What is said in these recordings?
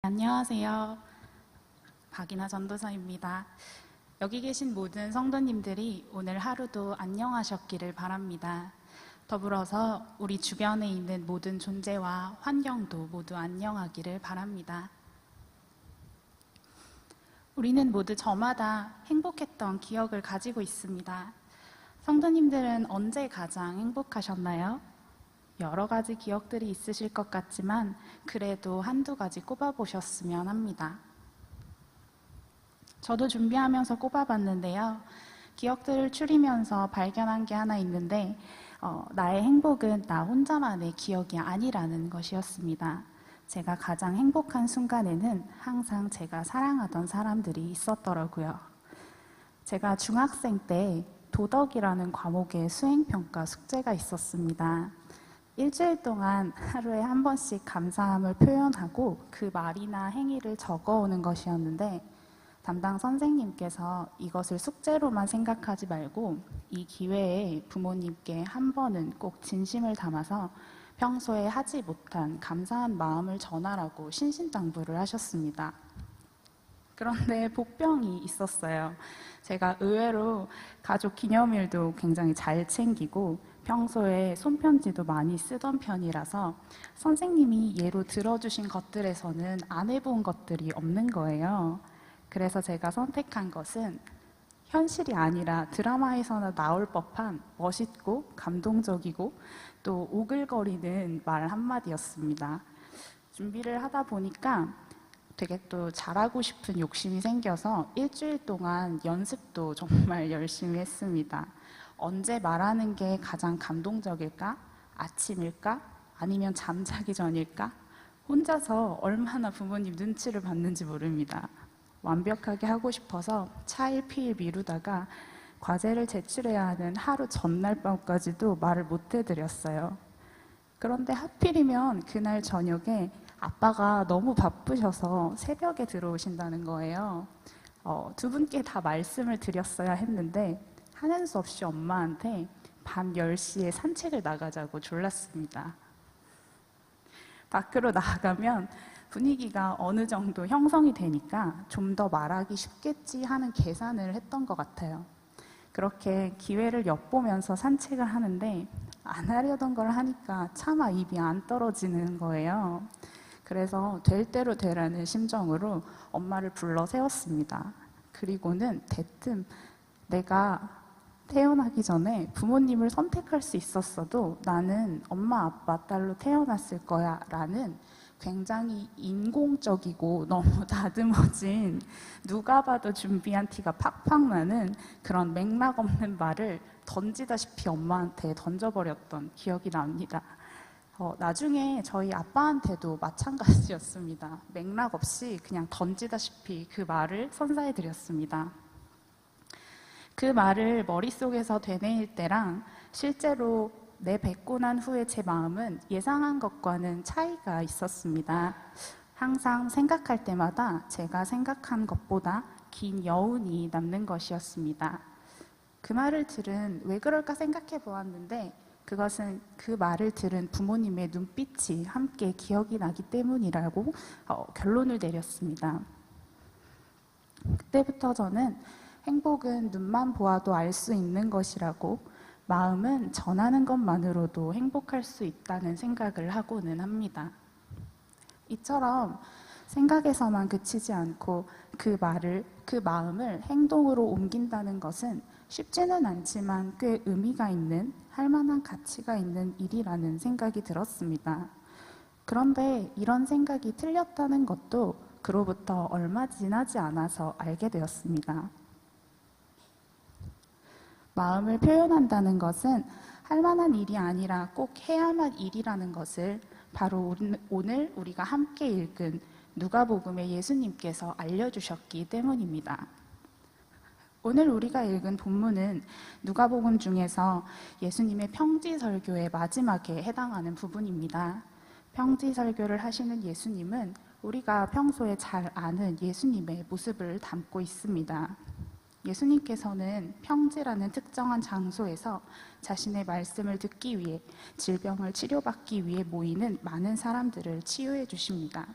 안녕하세요. 박이나 전도사입니다. 여기 계신 모든 성도님들이 오늘 하루도 안녕하셨기를 바랍니다. 더불어서 우리 주변에 있는 모든 존재와 환경도 모두 안녕하기를 바랍니다. 우리는 모두 저마다 행복했던 기억을 가지고 있습니다. 성도님들은 언제 가장 행복하셨나요? 여러 가지 기억들이 있으실 것 같지만 그래도 한두 가지 꼽아보셨으면 합니다. 저도 준비하면서 꼽아봤는데요. 기억들을 추리면서 발견한 게 하나 있는데 나의 행복은 나 혼자만의 기억이 아니라는 것이었습니다. 제가 가장 행복한 순간에는 항상 제가 사랑하던 사람들이 있었더라고요. 제가 중학생 때 도덕이라는 과목의 수행평가 숙제가 있었습니다. 일주일 동안 하루에 한 번씩 감사함을 표현하고 그 말이나 행위를 적어오는 것이었는데 담당 선생님께서 이것을 숙제로만 생각하지 말고 이 기회에 부모님께 한 번은 꼭 진심을 담아서 평소에 하지 못한 감사한 마음을 전하라고 신신당부를 하셨습니다. 그런데 복병이 있었어요. 제가 의외로 가족 기념일도 굉장히 잘 챙기고 평소에 손편지도 많이 쓰던 편이라서 선생님이 예로 들어주신 것들에서는 안 해본 것들이 없는 거예요. 그래서 제가 선택한 것은 현실이 아니라 드라마에서나 나올 법한 멋있고 감동적이고 또 오글거리는 말 한마디였습니다. 준비를 하다 보니까 되게 또 잘하고 싶은 욕심이 생겨서 일주일 동안 연습도 정말 열심히 했습니다. 언제 말하는 게 가장 감동적일까? 아침일까? 아니면 잠자기 전일까? 혼자서 얼마나 부모님 눈치를 봤는지 모릅니다. 완벽하게 하고 싶어서 차일피일 미루다가 과제를 제출해야 하는 하루 전날 밤까지도 말을 못 해드렸어요. 그런데 하필이면 그날 저녁에 아빠가 너무 바쁘셔서 새벽에 들어오신다는 거예요. 두 분께 다 말씀을 드렸어야 했는데 하는 수 없이 엄마한테 밤 10시에 산책을 나가자고 졸랐습니다. 밖으로 나가면 분위기가 어느 정도 형성이 되니까 좀 더 말하기 쉽겠지 하는 계산을 했던 것 같아요. 그렇게 기회를 엿보면서 산책을 하는데 안 하려던 걸 하니까 차마 입이 안 떨어지는 거예요. 그래서 될 대로 되라는 심정으로 엄마를 불러 세웠습니다. 그리고는 대뜸 내가 태어나기 전에 부모님을 선택할 수 있었어도 나는 엄마 아빠 딸로 태어났을 거야 라는 굉장히 인공적이고 너무 다듬어진 누가 봐도 준비한 티가 팍팍 나는 그런 맥락 없는 말을 던지다시피 엄마한테 던져버렸던 기억이 납니다. 나중에 저희 아빠한테도 마찬가지였습니다. 맥락 없이 그냥 던지다시피 그 말을 선사해드렸습니다. 그 말을 머릿속에서 되뇌일 때랑 실제로 내뱉고 난 후에 제 마음은 예상한 것과는 차이가 있었습니다. 항상 생각할 때마다 제가 생각한 것보다 긴 여운이 남는 것이었습니다. 그 말을 들은 왜 그럴까 생각해 보았는데 그것은 그 말을 들은 부모님의 눈빛이 함께 기억이 나기 때문이라고 결론을 내렸습니다. 그때부터 저는 행복은 눈만 보아도 알 수 있는 것이라고 마음은 전하는 것만으로도 행복할 수 있다는 생각을 하고는 합니다. 이처럼 생각에서만 그치지 않고 그 마음을 행동으로 옮긴다는 것은 쉽지는 않지만 꽤 의미가 있는, 할 만한 가치가 있는 일이라는 생각이 들었습니다. 그런데 이런 생각이 틀렸다는 것도 그로부터 얼마 지나지 않아서 알게 되었습니다. 마음을 표현한다는 것은 할 만한 일이 아니라 꼭 해야만 일이라는 것을 바로 오늘 우리가 함께 읽은 누가복음의 예수님께서 알려주셨기 때문입니다. 오늘 우리가 읽은 본문은 누가복음 중에서 예수님의 평지설교의 마지막에 해당하는 부분입니다. 평지설교를 하시는 예수님은 우리가 평소에 잘 아는 예수님의 모습을 담고 있습니다. 예수님께서는 평지라는 특정한 장소에서 자신의 말씀을 듣기 위해 질병을 치료받기 위해 모이는 많은 사람들을 치유해 주십니다.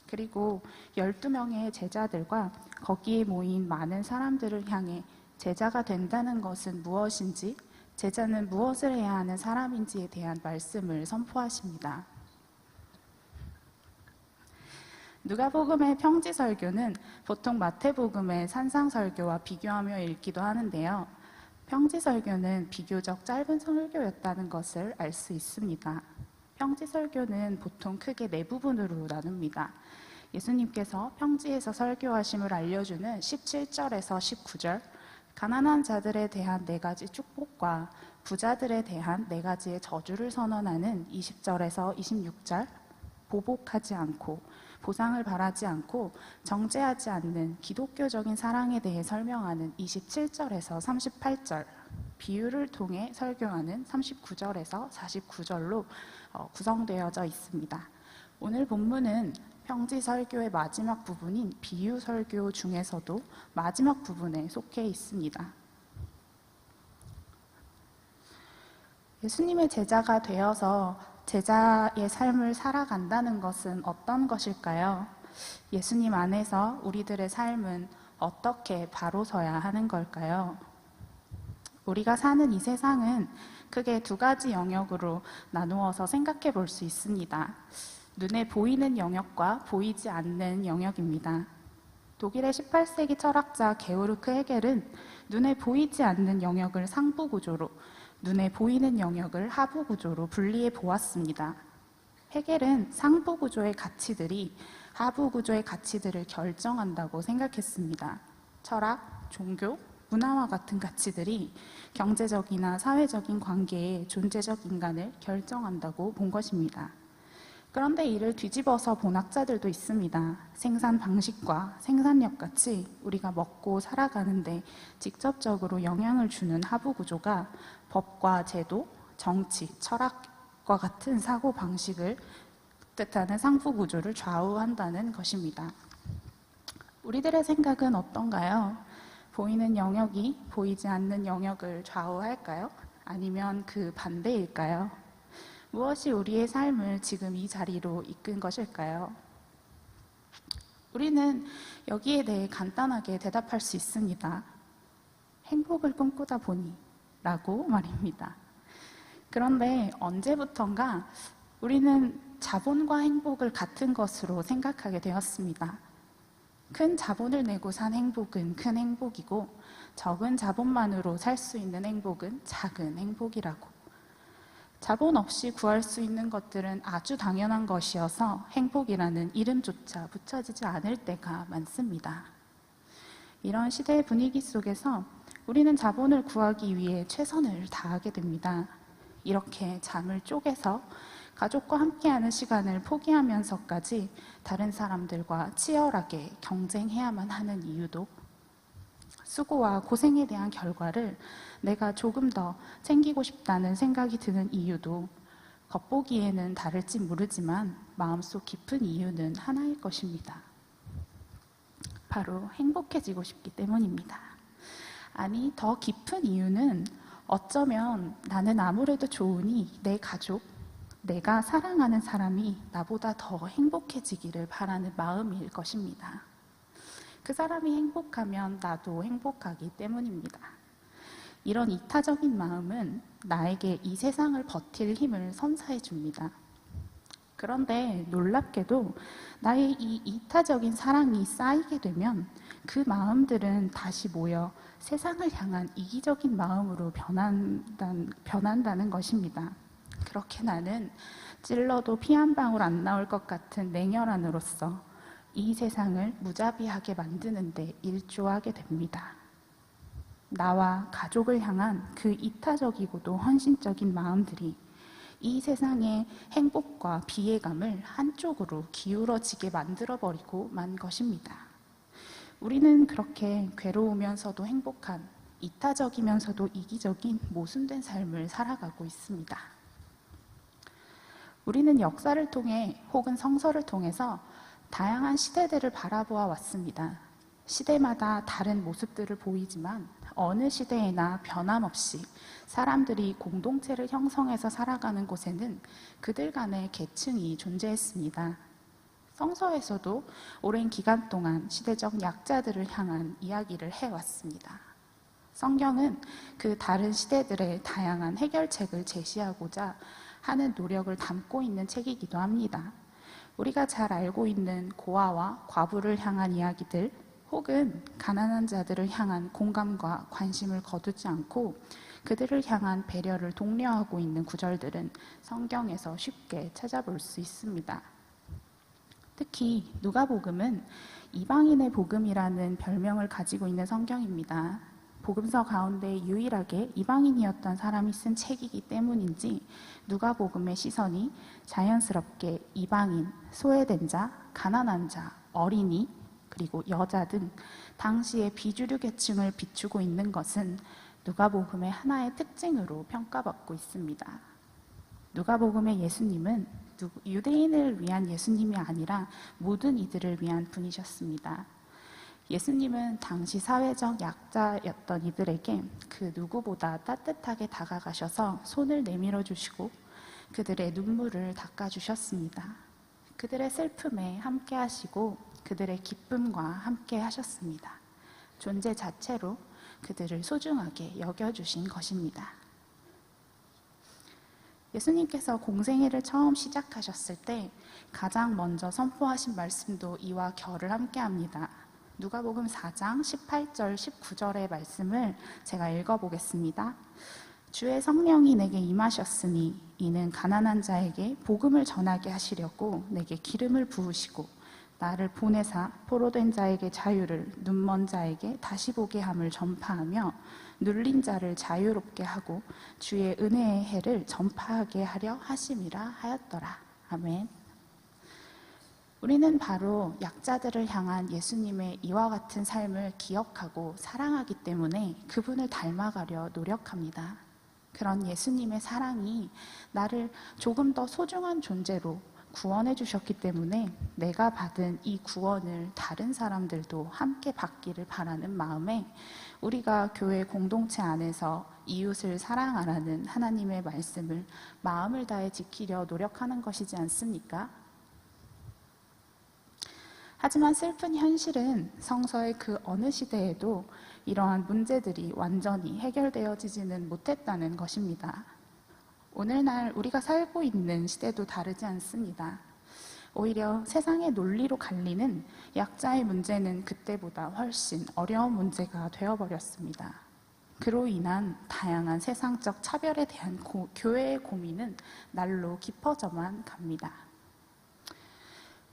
그리고 12명의 제자들과 거기에 모인 많은 사람들을 향해 제자가 된다는 것은 무엇인지, 제자는 무엇을 해야 하는 사람인지에 대한 말씀을 선포하십니다. 누가복음의 평지설교는 보통 마태복음의 산상설교와 비교하며 읽기도 하는데요. 평지설교는 비교적 짧은 설교였다는 것을 알 수 있습니다. 평지설교는 보통 크게 네 부분으로 나눕니다. 예수님께서 평지에서 설교하심을 알려주는 17절에서 19절, 가난한 자들에 대한 4가지 축복과 부자들에 대한 4가지의 저주를 선언하는 20절에서 26절, 보복하지 않고 보상을 바라지 않고 정죄하지 않는 기독교적인 사랑에 대해 설명하는 27절에서 38절, 비유를 통해 설교하는 39절에서 49절로 구성되어져 있습니다. 오늘 본문은 평지 설교의 마지막 부분인 비유 설교 중에서도 마지막 부분에 속해 있습니다. 예수님의 제자가 되어서 제자의 삶을 살아간다는 것은 어떤 것일까요? 예수님 안에서 우리들의 삶은 어떻게 바로 서야 하는 걸까요? 우리가 사는 이 세상은 크게 2가지 영역으로 나누어서 생각해 볼 수 있습니다. 눈에 보이는 영역과 보이지 않는 영역입니다. 독일의 18세기 철학자 게오르크 헤겔은 눈에 보이지 않는 영역을 상부 구조로, 눈에 보이는 영역을 하부 구조로 분리해 보았습니다. 헤겔은 상부 구조의 가치들이 하부 구조의 가치들을 결정한다고 생각했습니다. 철학, 종교, 문화와 같은 가치들이 경제적이나 사회적인 관계의 존재적 인간을 결정한다고 본 것입니다. 그런데 이를 뒤집어서 본 학자들도 있습니다. 생산 방식과 생산력 같이 우리가 먹고 살아가는데 직접적으로 영향을 주는 하부 구조가 법과 제도, 정치, 철학과 같은 사고 방식을 뜻하는 상부 구조를 좌우한다는 것입니다. 우리들의 생각은 어떤가요? 보이는 영역이 보이지 않는 영역을 좌우할까요? 아니면 그 반대일까요? 무엇이 우리의 삶을 지금 이 자리로 이끈 것일까요? 우리는 여기에 대해 간단하게 대답할 수 있습니다. 행복을 꿈꾸다 보니 라고 말입니다. 그런데 언제부턴가 우리는 자본과 행복을 같은 것으로 생각하게 되었습니다. 큰 자본을 내고 산 행복은 큰 행복이고 적은 자본만으로 살 수 있는 행복은 작은 행복이라고. 자본 없이 구할 수 있는 것들은 아주 당연한 것이어서 행복이라는 이름조차 붙여지지 않을 때가 많습니다. 이런 시대의 분위기 속에서 우리는 자본을 구하기 위해 최선을 다하게 됩니다. 이렇게 잠을 쪼개서 가족과 함께하는 시간을 포기하면서까지 다른 사람들과 치열하게 경쟁해야만 하는 이유도, 수고와 고생에 대한 결과를 내가 조금 더 챙기고 싶다는 생각이 드는 이유도 겉보기에는 다를지 모르지만 마음속 깊은 이유는 하나일 것입니다. 바로 행복해지고 싶기 때문입니다. 아니, 더 깊은 이유는 어쩌면 나는 아무래도 좋으니 내 가족, 내가 사랑하는 사람이 나보다 더 행복해지기를 바라는 마음일 것입니다. 그 사람이 행복하면 나도 행복하기 때문입니다. 이런 이타적인 마음은 나에게 이 세상을 버틸 힘을 선사해 줍니다. 그런데 놀랍게도 나의 이 이타적인 사랑이 쌓이게 되면 그 마음들은 다시 모여 세상을 향한 이기적인 마음으로 변한다는 것입니다. 그렇게 나는 찔러도 피 한 방울 안 나올 것 같은 냉혈한으로서 이 세상을 무자비하게 만드는 데 일조하게 됩니다. 나와 가족을 향한 그 이타적이고도 헌신적인 마음들이 이 세상의 행복과 비애감을 한쪽으로 기울어지게 만들어버리고 만 것입니다. 우리는 그렇게 괴로우면서도 행복한, 이타적이면서도 이기적인 모순된 삶을 살아가고 있습니다. 우리는 역사를 통해 혹은 성서를 통해서 다양한 시대들을 바라보아 왔습니다. 시대마다 다른 모습들을 보이지만 어느 시대에나 변함없이 사람들이 공동체를 형성해서 살아가는 곳에는 그들 간의 계층이 존재했습니다. 성서에서도 오랜 기간 동안 시대적 약자들을 향한 이야기를 해왔습니다. 성경은 그 다른 시대들의 다양한 해결책을 제시하고자 하는 노력을 담고 있는 책이기도 합니다. 우리가 잘 알고 있는 고아와 과부를 향한 이야기들, 혹은 가난한 자들을 향한 공감과 관심을 거두지 않고 그들을 향한 배려를 독려하고 있는 구절들은 성경에서 쉽게 찾아볼 수 있습니다. 특히 누가복음은 이방인의 복음이라는 별명을 가지고 있는 성경입니다. 복음서 가운데 유일하게 이방인이었던 사람이 쓴 책이기 때문인지 누가복음의 시선이 자연스럽게 이방인, 소외된 자, 가난한 자, 어린이, 그리고 여자 등 당시의 비주류 계층을 비추고 있는 것은 누가복음의 하나의 특징으로 평가받고 있습니다. 누가복음의 예수님은 유대인을 위한 예수님이 아니라 모든 이들을 위한 분이셨습니다. 예수님은 당시 사회적 약자였던 이들에게 그 누구보다 따뜻하게 다가가셔서 손을 내밀어 주시고 그들의 눈물을 닦아주셨습니다. 그들의 슬픔에 함께 하시고 그들의 기쁨과 함께 하셨습니다. 존재 자체로 그들을 소중하게 여겨주신 것입니다. 예수님께서 공생애를 처음 시작하셨을 때 가장 먼저 선포하신 말씀도 이와 결을 함께 합니다. 누가복음 4장 18절 19절의 말씀을 제가 읽어보겠습니다. 주의 성령이 내게 임하셨으니 이는 가난한 자에게 복음을 전하게 하시려고 내게 기름을 부으시고 나를 보내사 포로된 자에게 자유를, 눈먼 자에게 다시 보게 함을 전파하며 눌린 자를 자유롭게 하고 주의 은혜의 해를 전파하게 하려 하심이라 하였더라. 아멘. 우리는 바로 약자들을 향한 예수님의 이와 같은 삶을 기억하고 사랑하기 때문에 그분을 닮아가려 노력합니다. 그런 예수님의 사랑이 나를 조금 더 소중한 존재로 구원해 주셨기 때문에 내가 받은 이 구원을 다른 사람들도 함께 받기를 바라는 마음에 우리가 교회 공동체 안에서 이웃을 사랑하라는 하나님의 말씀을 마음을 다해 지키려 노력하는 것이지 않습니까? 하지만 슬픈 현실은 성서의 그 어느 시대에도 이러한 문제들이 완전히 해결되어지지는 못했다는 것입니다. 오늘날 우리가 살고 있는 시대도 다르지 않습니다. 오히려 세상의 논리로 갈리는 약자의 문제는 그때보다 훨씬 어려운 문제가 되어버렸습니다. 그로 인한 다양한 세상적 차별에 대한 교회의 고민은 날로 깊어져만 갑니다.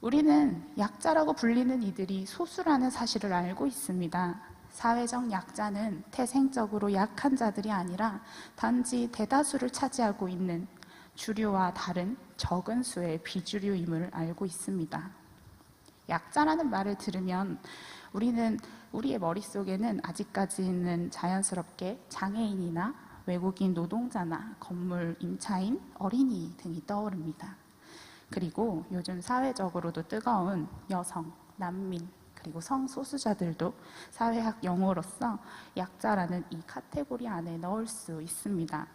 우리는 약자라고 불리는 이들이 소수라는 사실을 알고 있습니다. 사회적 약자는 태생적으로 약한 자들이 아니라 단지 대다수를 차지하고 있는 주류와 다른 적은 수의 비주류임을 알고 있습니다. 약자라는 말을 들으면 우리의 머릿속에는 아직까지는 자연스럽게 장애인이나 외국인 노동자나 건물 임차인, 어린이 등이 떠오릅니다. 그리고 요즘 사회적으로도 뜨거운 여성, 난민, 그리고 성소수자들도 사회학 용어로서 약자라는 이 카테고리 안에 넣을 수 있습니다.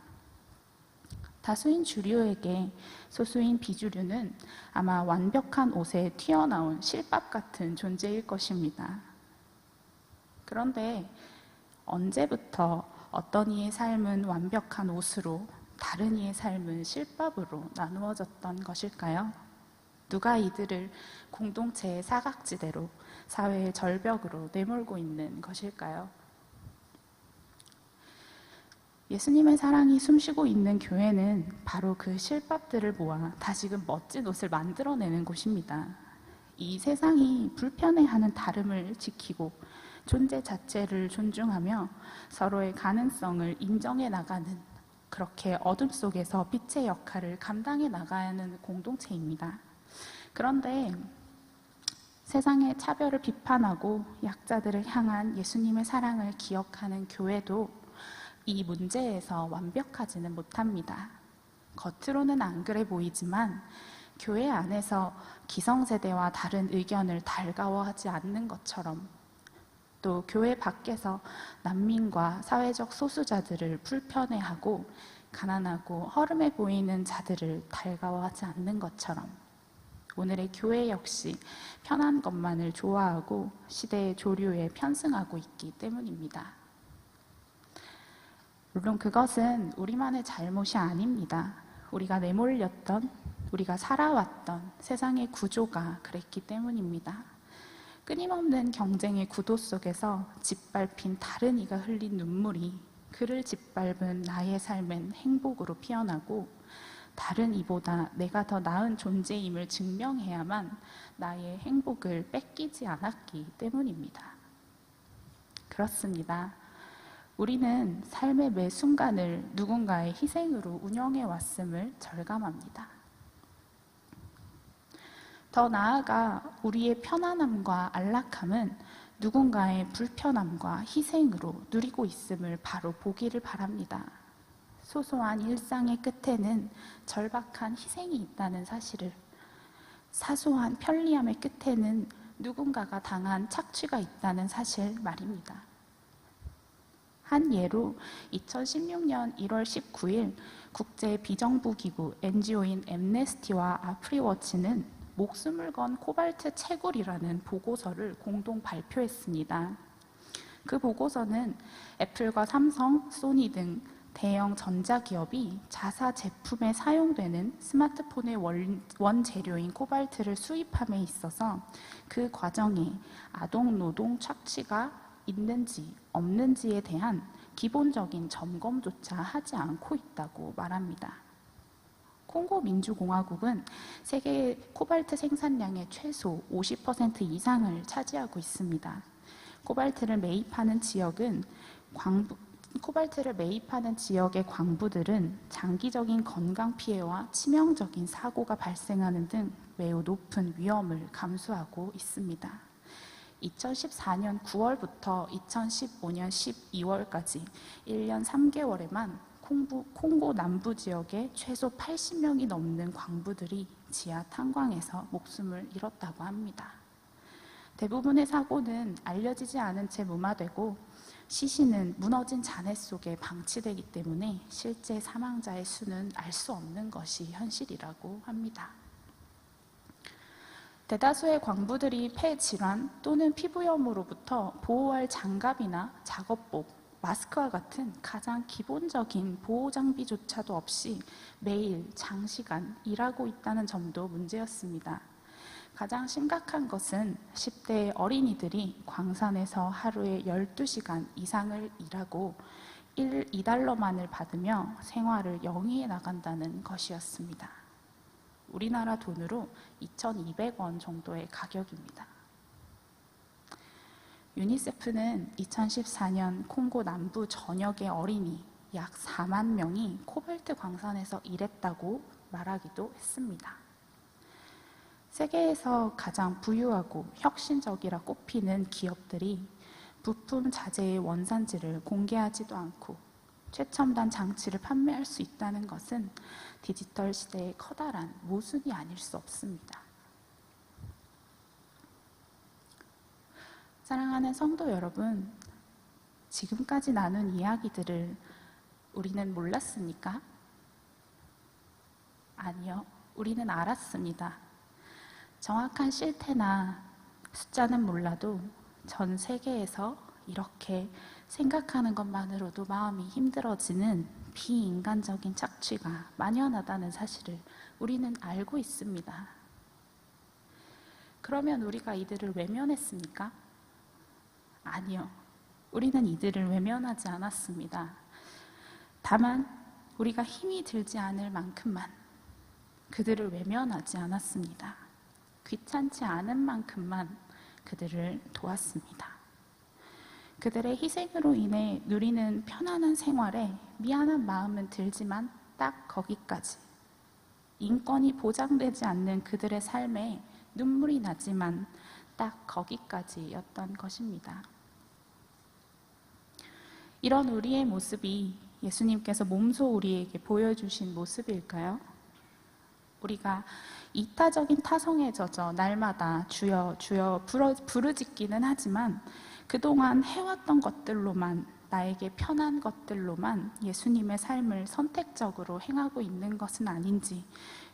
다수인 주류에게 소수인 비주류는 아마 완벽한 옷에 튀어나온 실밥 같은 존재일 것입니다. 그런데 언제부터 어떤 이의 삶은 완벽한 옷으로 다른 이의 삶은 실밥으로 나누어졌던 것일까요? 누가 이들을 공동체의 사각지대로 사회의 절벽으로 내몰고 있는 것일까요? 예수님의 사랑이 숨쉬고 있는 교회는 바로 그 실밥들을 모아 다시금 멋진 옷을 만들어내는 곳입니다. 이 세상이 불편해하는 다름을 지키고 존재 자체를 존중하며 서로의 가능성을 인정해 나가는, 그렇게 어둠 속에서 빛의 역할을 감당해 나가야 하는 공동체입니다. 그런데 세상의 차별을 비판하고 약자들을 향한 예수님의 사랑을 기억하는 교회도 이 문제에서 완벽하지는 못합니다. 겉으로는 안 그래 보이지만 교회 안에서 기성세대와 다른 의견을 달가워하지 않는 것처럼, 또 교회 밖에서 난민과 사회적 소수자들을 불편해하고 가난하고 허름해 보이는 자들을 달가워하지 않는 것처럼 오늘의 교회 역시 편한 것만을 좋아하고 시대의 조류에 편승하고 있기 때문입니다. 물론 그것은 우리만의 잘못이 아닙니다. 우리가 내몰렸던, 우리가 살아왔던 세상의 구조가 그랬기 때문입니다. 끊임없는 경쟁의 구도 속에서 짓밟힌 다른 이가 흘린 눈물이 그를 짓밟은 나의 삶은 행복으로 피어나고, 다른 이보다 내가 더 나은 존재임을 증명해야만 나의 행복을 뺏기지 않았기 때문입니다. 그렇습니다. 우리는 삶의 매 순간을 누군가의 희생으로 운영해 왔음을 절감합니다. 더 나아가 우리의 편안함과 안락함은 누군가의 불편함과 희생으로 누리고 있음을 바로 보기를 바랍니다. 소소한 일상의 끝에는 절박한 희생이 있다는 사실을, 사소한 편리함의 끝에는 누군가가 당한 착취가 있다는 사실 말입니다. 한 예로 2016년 1월 19일 국제 비정부기구 NGO인 앰네스티와 아프리워치는 목숨을 건 코발트 채굴이라는 보고서를 공동 발표했습니다. 그 보고서는 애플과 삼성, 소니 등 대형 전자기업이 자사 제품에 사용되는 스마트폰의 원재료인 코발트를 수입함에 있어서 그 과정에 아동 노동 착취가 있는지 없는지에 대한 기본적인 점검조차 하지 않고 있다고 말합니다. 콩고 민주공화국은 세계 코발트 생산량의 최소 50% 이상을 차지하고 있습니다. 코발트를 매입하는 지역의 광부들은 장기적인 건강 피해와 치명적인 사고가 발생하는 등 매우 높은 위험을 감수하고 있습니다. 2014년 9월부터 2015년 12월까지 1년 3개월에만 콩고 남부 지역에 최소 80명이 넘는 광부들이 지하 탄광에서 목숨을 잃었다고 합니다. 대부분의 사고는 알려지지 않은 채 무마되고 시신은 무너진 잔해 속에 방치되기 때문에 실제 사망자의 수는 알 수 없는 것이 현실이라고 합니다. 대다수의 광부들이 폐질환 또는 피부염으로부터 보호할 장갑이나 작업복, 마스크와 같은 가장 기본적인 보호 장비조차도 없이 매일 장시간 일하고 있다는 점도 문제였습니다. 가장 심각한 것은 10대의 어린이들이 광산에서 하루에 12시간 이상을 일하고 2달러만을 받으며 생활을 영위해 나간다는 것이었습니다. 우리나라 돈으로 2,200원 정도의 가격입니다. 유니세프는 2014년 콩고 남부 전역의 어린이 약 4만 명이 코발트 광산에서 일했다고 말하기도 했습니다. 세계에서 가장 부유하고 혁신적이라 꼽히는 기업들이 부품 자재의 원산지를 공개하지도 않고 최첨단 장치를 판매할 수 있다는 것은 디지털 시대의 커다란 모순이 아닐 수 없습니다. 사랑하는 성도 여러분, 지금까지 나눈 이야기들을 우리는 몰랐습니까? 아니요, 우리는 알았습니다. 정확한 실태나 숫자는 몰라도 전 세계에서 이렇게 생각하는 것만으로도 마음이 힘들어지는 비인간적인 착취가 만연하다는 사실을 우리는 알고 있습니다. 그러면 우리가 이들을 외면했습니까? 아니요. 우리는 이들을 외면하지 않았습니다. 다만 우리가 힘이 들지 않을 만큼만 그들을 외면하지 않았습니다. 귀찮지 않은 만큼만 그들을 도왔습니다. 그들의 희생으로 인해 누리는 편안한 생활에 미안한 마음은 들지만 딱 거기까지. 인권이 보장되지 않는 그들의 삶에 눈물이 나지만 딱 거기까지였던 것입니다. 이런 우리의 모습이 예수님께서 몸소 우리에게 보여주신 모습일까요? 우리가 이타적인 타성에 젖어 날마다 주여 주여 부르짖기는 하지만 그동안 해왔던 것들로만, 나에게 편한 것들로만 예수님의 삶을 선택적으로 행하고 있는 것은 아닌지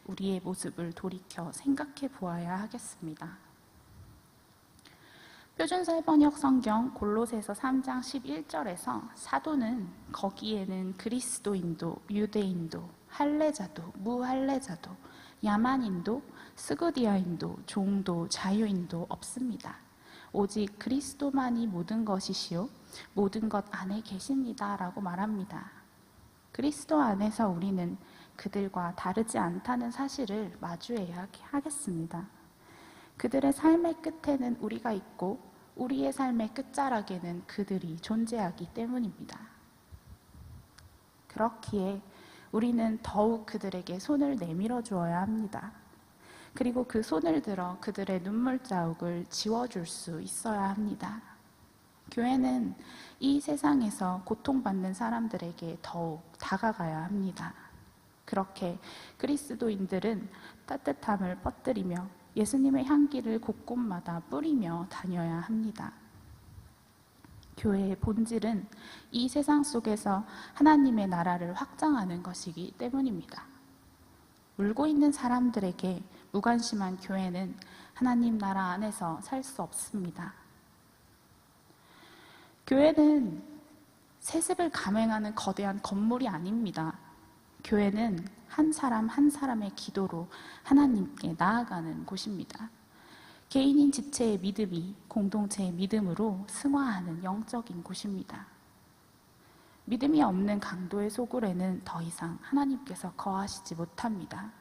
우리의 모습을 돌이켜 생각해 보아야 하겠습니다. 표준세 번역 성경 골로새서 3장 11절에서 사도는 거기에는 그리스도인도 유대인도 할례자도 무할례자도 야만인도 스구디아인도 종도 자유인도 없습니다. 오직 그리스도만이 모든 것이시요 모든 것 안에 계십니다 라고 말합니다. 그리스도 안에서 우리는 그들과 다르지 않다는 사실을 마주해야 하겠습니다. 그들의 삶의 끝에는 우리가 있고 우리의 삶의 끝자락에는 그들이 존재하기 때문입니다. 그렇기에 우리는 더욱 그들에게 손을 내밀어 주어야 합니다. 그리고 그 손을 들어 그들의 눈물 자국을 지워줄 수 있어야 합니다. 교회는 이 세상에서 고통받는 사람들에게 더욱 다가가야 합니다. 그렇게 그리스도인들은 따뜻함을 뻗들이며 예수님의 향기를 곳곳마다 뿌리며 다녀야 합니다. 교회의 본질은 이 세상 속에서 하나님의 나라를 확장하는 것이기 때문입니다. 울고 있는 사람들에게 무관심한 교회는 하나님 나라 안에서 살 수 없습니다. 교회는 세습을 감행하는 거대한 건물이 아닙니다. 교회는 한 사람 한 사람의 기도로 하나님께 나아가는 곳입니다. 개인인 지체의 믿음이 공동체의 믿음으로 승화하는 영적인 곳입니다. 믿음이 없는 강도의 소굴에는 더 이상 하나님께서 거하시지 못합니다.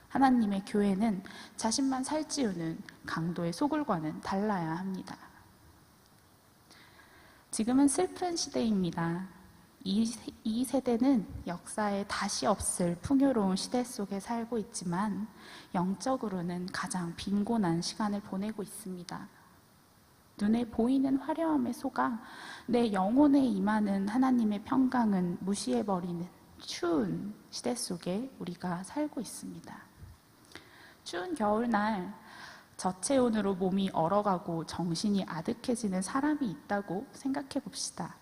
하나님의 교회는 자신만 살찌우는 강도의 소굴과는 달라야 합니다. 지금은 슬픈 시대입니다. 이 세대는 역사에 다시 없을 풍요로운 시대 속에 살고 있지만 영적으로는 가장 빈곤한 시간을 보내고 있습니다. 눈에 보이는 화려함에 속아 내 영혼에 임하는 하나님의 평강은 무시해버리는 추운 시대 속에 우리가 살고 있습니다. 추운 겨울날 저체온으로 몸이 얼어가고 정신이 아득해지는 사람이 있다고 생각해 봅시다.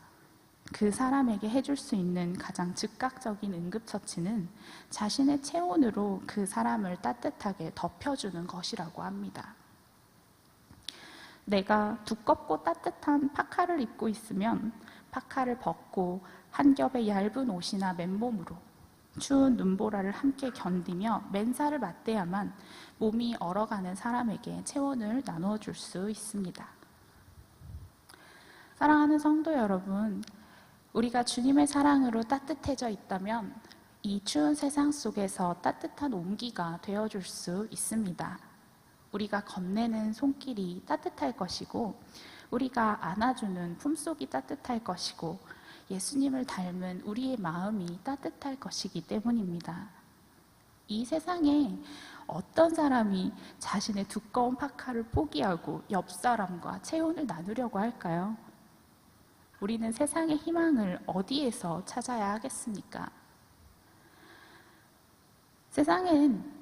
그 사람에게 해줄 수 있는 가장 즉각적인 응급처치는 자신의 체온으로 그 사람을 따뜻하게 덮여주는 것이라고 합니다. 내가 두껍고 따뜻한 파카를 입고 있으면 파카를 벗고 한 겹의 얇은 옷이나 맨몸으로 추운 눈보라를 함께 견디며 맨살을 맞대야만 몸이 얼어가는 사람에게 체온을 나눠줄 수 있습니다. 사랑하는 성도 여러분, 우리가 주님의 사랑으로 따뜻해져 있다면 이 추운 세상 속에서 따뜻한 온기가 되어줄 수 있습니다. 우리가 건네는 손길이 따뜻할 것이고 우리가 안아주는 품속이 따뜻할 것이고 예수님을 닮은 우리의 마음이 따뜻할 것이기 때문입니다. 이 세상에 어떤 사람이 자신의 두꺼운 파카를 포기하고 옆 사람과 체온을 나누려고 할까요? 우리는 세상의 희망을 어디에서 찾아야 하겠습니까? 세상엔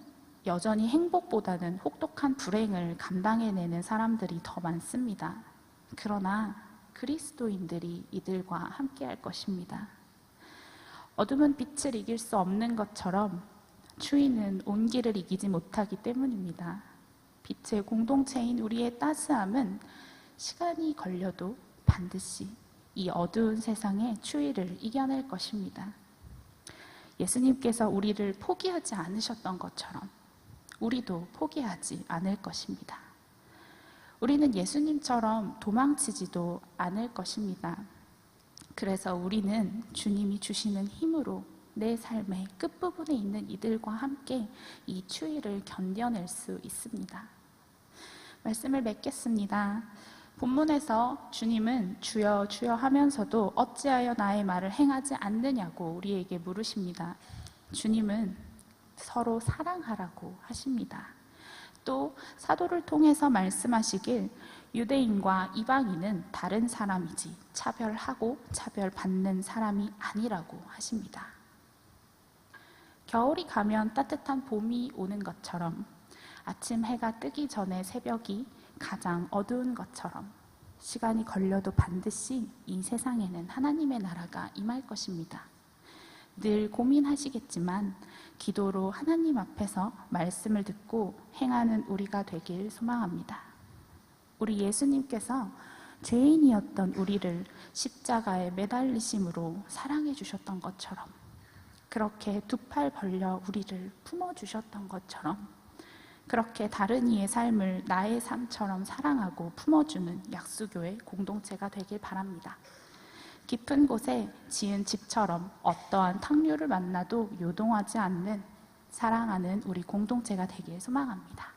여전히 행복보다는 혹독한 불행을 감당해내는 사람들이 더 많습니다. 그러나 그리스도인들이 이들과 함께 할 것입니다. 어둠은 빛을 이길 수 없는 것처럼 추위는 온기를 이기지 못하기 때문입니다. 빛의 공동체인 우리의 따스함은 시간이 걸려도 반드시 이 어두운 세상의 추위를 이겨낼 것입니다. 예수님께서 우리를 포기하지 않으셨던 것처럼 우리도 포기하지 않을 것입니다. 우리는 예수님처럼 도망치지도 않을 것입니다. 그래서 우리는 주님이 주시는 힘으로 내 삶의 끝부분에 있는 이들과 함께 이 추위를 견뎌낼 수 있습니다. 말씀을 맺겠습니다. 본문에서 주님은 주여 주여 하면서도 어찌하여 나의 말을 행하지 않느냐고 우리에게 물으십니다. 주님은 서로 사랑하라고 하십니다. 또 사도를 통해서 말씀하시길 유대인과 이방인은 다른 사람이지 차별하고 차별받는 사람이 아니라고 하십니다. 겨울이 가면 따뜻한 봄이 오는 것처럼 아침 해가 뜨기 전에 새벽이 가장 어두운 것처럼 시간이 걸려도 반드시 이 세상에는 하나님의 나라가 임할 것입니다. 늘 고민하시겠지만 기도로 하나님 앞에서 말씀을 듣고 행하는 우리가 되길 소망합니다. 우리 예수님께서 죄인이었던 우리를 십자가에 매달리심으로 사랑해 주셨던 것처럼, 그렇게 두 팔 벌려 우리를 품어주셨던 것처럼, 그렇게 다른 이의 삶을 나의 삶처럼 사랑하고 품어주는 약수교회 공동체가 되길 바랍니다. 깊은 곳에 지은 집처럼 어떠한 탁류를 만나도 요동하지 않는 사랑하는 우리 공동체가 되길 소망합니다.